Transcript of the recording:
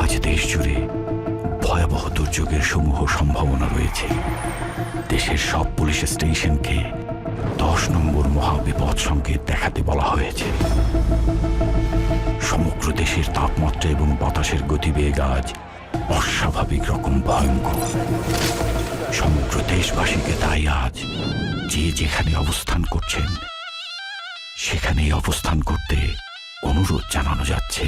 আজ দেশ জুড়ে ভয়াবহ দুর্যোগের সমূহ সম্ভাবনা রয়েছে। দেশের সব পুলিশ স্টেশনকে 10 নম্বর মহাবিপদ সংকেত দেখাতে বলা হয়েছে। সমগ্র দেশের তাপমাত্রা এবং বাতাসের গতিবেগ আজ অস্বাভাবিক রকম ভয়ঙ্কর। সমগ্র দেশবাসীকে তাই আজ যে যেখানে অবস্থান করছেন সেখানেই অবস্থান করতে অনুরোধ জানানো যাচ্ছে।